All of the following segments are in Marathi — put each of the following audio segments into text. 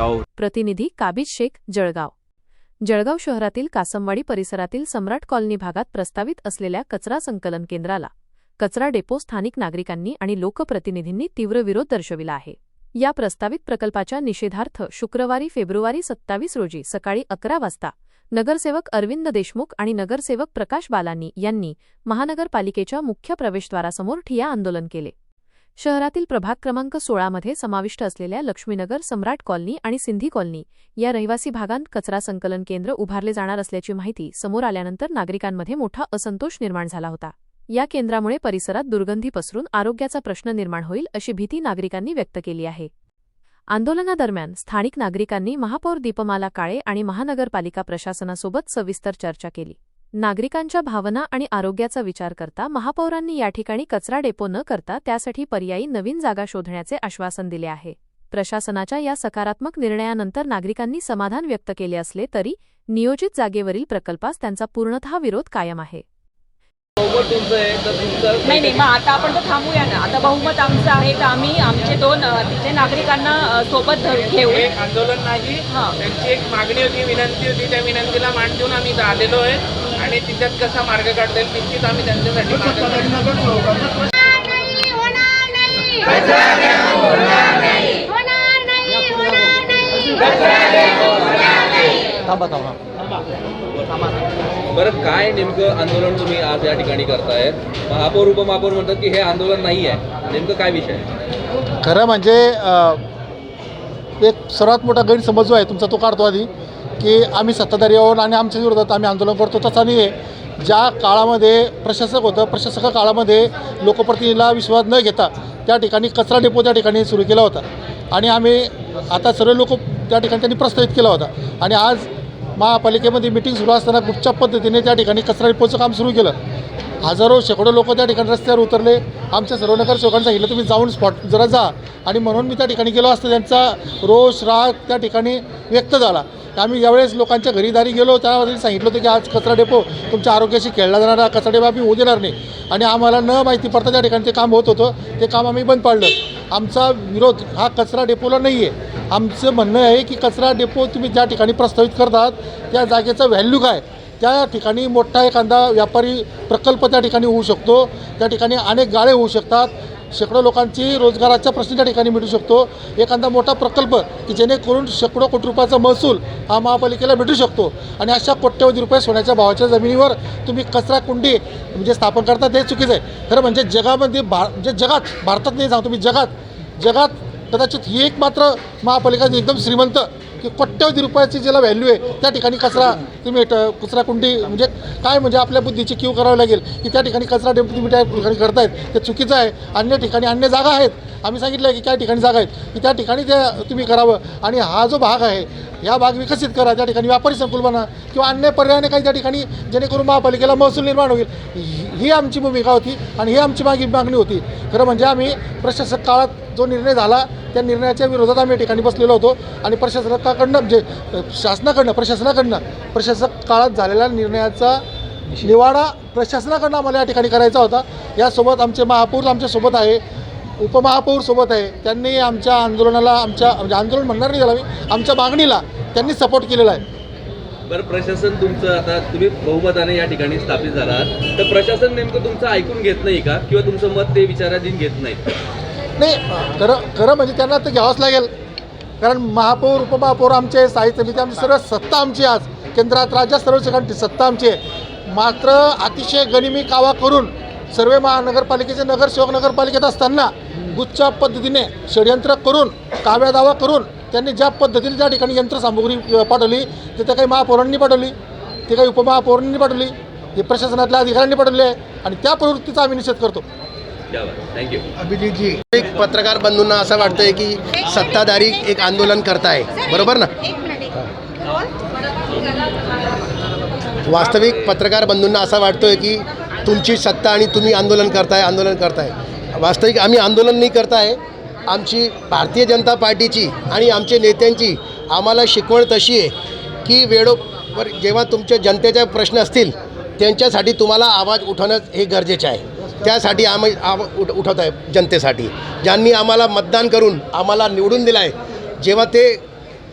जळगाव। प्रतिनिधी काबिज शेख, जळगाव। जळगाव शहरातील कासमवाडी परिसरातील सम्राट कॉलनी भागात प्रस्तावित असलेल्या कचरा संकलन केंद्राला कचरा डेपो स्थानिक नागरिकांनी आणि लोकप्रतिनिधींनी तीव्र विरोध दर्शविला आहे। या प्रस्तावित प्रकल्पाच्या निषेधार्थ शुक्रवारी फेब्रुवारी 27 रोजी सकाळी 11 वाजता नगरसेवक अरविंद देशमुख आणि नगरसेवक प्रकाश बालानी यांनी महानगरपालिकेच्या मुख्य प्रवेशद्वारासमोर ठिय्या आंदोलन केले। शहरातील प्रभाग क्रमांक 16 मध्ये समाविष्ट असलेल्या लक्ष्मीनगर, सम्राट कॉलनी आणि सिंधी कॉलनी या रहिवासी भागांत कचरा संकलन केंद्र उभारले जाणार असल्याची माहिती समोर आल्यानंतर नागरिकांमध्ये मोठा असंतोष निर्माण झाला होता। या केंद्रामुळे परिसरात दुर्गंधी पसरून आरोग्याचा प्रश्न निर्माण होईल अशी भीती नागरिकांनी व्यक्त केली आहे। आंदोलनादरम्यान स्थानिक नागरिकांनी महापौर दीपमाला काळे आणि महानगरपालिका प्रशासनासोबत सविस्तर चर्चा केली। नागरिकांच्या भावना आणि आरोग्याचा विचार करता महापौरांनी या ठिकाणी कचरा डेपो न करता त्यासाठी पर्यायी नवीन जागा शोधण्याचे आश्वासन दिले आहे। प्रशासनाच्या या सकारात्मक निर्णयानंतर नागरिकांनी समाधान व्यक्त केले असले तरी नियोजित जागेवरील प्रकल्पास त्यांचा पूर्णतः विरोध कायम आहे। नाही मग आता आपण तो थांबूया ना। आता बहुमत आमचं आहे तर आम्ही आमचे दोन तिथे नागरिकांना सोबत घेऊ। एक आंदोलन नाही, त्यांची एक मागणी होती, विनंती होती, त्या विनंतीला मान देऊन आम्ही आलेलो आहे आणि तिच्यात कसा मार्ग काढता येईल निश्चित आम्ही त्यांच्यासाठी बरं, काय नेमकं आंदोलन तुम्ही आज या ठिकाणी करताय? महापौर उपमहापौर म्हणतात की हे आंदोलन नाही आहे, नेमकं काय विषय? खरं म्हणजे एक सर्वात मोठा गैरसमज जो आहे तुमचा तो काढतो आधी की आम्ही सत्ताधारी आहोत आणि आमच्या विरोधात आम्ही आंदोलन करतो, तसा नाही आहे। ज्या काळामध्ये प्रशासक होतं, प्रशासक काळामध्ये लोकप्रतिनिधीला विश्वास न घेता त्या ठिकाणी कचरा डेपो त्या ठिकाणी सुरू केला होता आणि आम्ही आता सर्व लोक त्या ठिकाणी त्यांनी प्रस्तावित केला होता आणि आज महापालिकेमध्ये मीटिंग सुरू असताना गुपचाप पद्धतीने त्या ठिकाणी कचरा डेपोचं काम सुरू केलं। हजारो शेकडो लोक त्या ठिकाणी रस्त्यावर उतरले। आमच्या सर्व नगरसेवकांना सांगितलं तुम्ही जाऊन स्पॉट जरा जा आणि म्हणून मी त्या ठिकाणी गेलो असता त्यांचा रोष राग त्या ठिकाणी व्यक्त झाला। आम्ही यावेळेस लोकांच्या घरीदारी गेलो, त्यामध्ये सांगितलं होतं की आज कचरा डेपो तुमच्या आरोग्याशी खेळला जाणारा कचरा डेपो आम्ही होऊ देणार नाही आणि आम्हाला न माहिती पडता त्या ठिकाणी ते काम होत होतं, ते काम आम्ही बंद पाडलं। आमचा विरोध हा कचरा डेपोला नाही आहे। आमचं म्हणणं आहे की कचरा डेपो तुम्ही ज्या ठिकाणी प्रस्तावित करतात त्या जागेचा व्हॅल्यू काय, त्या ठिकाणी मोठा एखादा व्यापारी प्रकल्प त्या ठिकाणी होऊ शकतो, त्या ठिकाणी अनेक गाळे होऊ शकतात, शेकडो लोकांची रोजगाराचा प्रश्न त्या ठिकाणी मिटू शकतो। एखादा मोठा प्रकल्प की जेणेकरून शेकडो कोटी रुपयाचा महसूल हा महापालिकेला भेटू शकतो आणि अशा कोट्यवधी रुपये सोन्याच्या भावाच्या जमिनीवर तुम्ही कचरा कुंडी म्हणजे स्थापन करता ते चुकीचं आहे। खरं म्हणजे जगामध्ये म्हणजे जगात, भारतात नाही सांगतो मी, जगात कदाचित ही एक मात्र महापालिका एकदम श्रीमंत की कोट्यवधी रुपयाची ज्याला व्हॅल्यू आहे त्या ठिकाणी तुम्ही कचरा कुंडी म्हणजे काय म्हणजे आपल्या बुद्धीची क्यू करावी लागेल की त्या ठिकाणी कचरा डेपो तुम्ही त्या ठिकाणी करतायत ते चुकीचं आहे। अन्य ठिकाणी अन्य जागा आहेत, आम्ही सांगितलं आहे की त्या ठिकाणी जागा आहेत की त्या ठिकाणी ते तुम्ही करावं आणि हा जो भाग आहे या भाग विकसित करा, त्या ठिकाणी व्यापारी संकुल बना किंवा अन्य पर्यायाने काही त्या ठिकाणी जेणेकरून महापालिकेला महसूल निर्माण होईल, ही आमची भूमिका होती आणि ही आमची मागणी होती। खरं म्हणजे आम्ही प्रशासक काळात जो निर्णय झाला त्या निर्णयाच्या विरोधात आम्ही या ठिकाणी बसलेलो होतो आणि प्रशासकाकडनं म्हणजे प्रशासक काळात झालेल्या निर्णयाचा निवाडा प्रशासनाकडनं आम्हाला या ठिकाणी करायचा होता। यासोबत आमचे महापौर आमच्यासोबत आहे, उपमहापौर सोबत आहे, त्यांनी आमच्या आंदोलनाला म्हणजे आंदोलन म्हणणार नाही त्याला मी, आमच्या मागणीला त्यांनी सपोर्ट केलेला आहे। बरं, प्रशासन तुमचं आता तुम्ही बहुमताने या ठिकाणी स्थापित झालात तर प्रशासन नेमकं तुमचं ऐकून घेत नाही का किंवा तुमचं मत ते विचाराधीन घेत नाहीत? नाही, खरं म्हणजे त्यांना तर घ्यावंच लागेल, कारण महापौर उपमहापौर आमचे, स्थायी समिती आमची, सर्व सत्ता आमची, आज केंद्रात राज्यात सर्व ठिकाणी सत्ता आमची आहे। मात्र अतिशय गनिमी कावा करून सर्व महानगरपालिकेचे नगरसेवक नगरपालिकेत असताना गुच्चा पद्धतीने षडयंत्र करून काव्या दावा करून त्यांनी ज्या पद्धतीने त्या ठिकाणी यंत्रसामुग्री पाठवली ते काही महापौरांनी पाठवली, ते काही उपमहापौरांनी पाठवली, हे प्रशासनातल्या अधिकाऱ्यांनी पाठवली आहे आणि त्या प्रवृत्तीचा आम्ही निषेध करतो। थँक्यू। अभिजितजी, एक पत्रकार बंधूंना असं वाटतंय की सत्ताधारी एक आंदोलन करताय, बरोबर ना? वास्तविक पत्रकार बंधूंना असं वाटतोय की तुमची सत्ता आणि तुम्ही आंदोलन करताय। वास्तविक आम्ही आंदोलन नाही करताय। आमची भारतीय जनता पार्टीची आणि आमच्या नेत्यांची आम्हाला शिकवण तशी आहे की वेळोवर जेव्हा तुमच्या जनतेचे प्रश्न असतील त्यांच्यासाठी तुम्हाला आवाज उठवणं हे गरजेचं आहे। त्यासाठी आम्ही उठवत आहे जनतेसाठी, ज्यांनी आम्हाला मतदान करून आम्हाला निवडून दिलं आहे। जेव्हा ते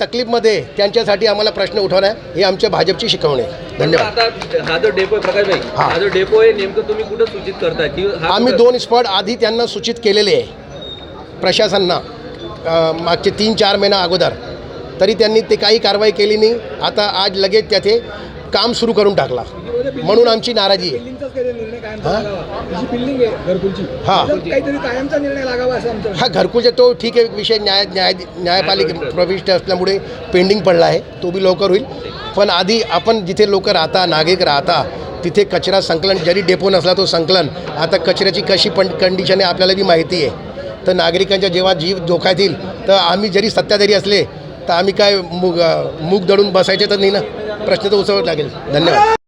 तकलीफमध्ये त्यांच्यासाठी आम्हाला प्रश्न उठवणं हे आमच्या भाजपची शिकवणी आहे. धन्यवाद. आता हा जो डेपो आहे प्रकाश भाई, हा. हा जो डेपो आहे नेमकं तुम्ही कुठं सूचित करताय की हा आम्ही कुठं- 2 स्पॉट आधी त्यांना सूचित केलेले आहे प्रशासनानं मागचे 3-4 महिना अगोदर, तरी त्यांनी ते काही कारवाई केली नाही. आता आज लगेच त्याचे काम सुरू करून टाकला, म्हणून आमची नाराजी आहे. हा घरकुलचा तो ठीक आहे विषय, न्यायपालिका प्रविष्ट असल्यामुळे पेंडिंग पडला आहे, तो बी लवकर होईल. पण आधी आपण जिथे लोक राहता, नागरिक राहता, तिथे कचरा संकलन जरी डेपो नसला तो संकलन, आता कचऱ्याची कशी कंडिशन आहे आपल्याला बी माहिती आहे. तर नागरिकांच्या जेव्हा जीव धोक्यात येईल तर आम्ही जरी सत्ताधारी असले तर आम्ही काय मूग दळून बसायचे तर नाही ना, प्रश्न तर उचलावा लागेल. धन्यवाद.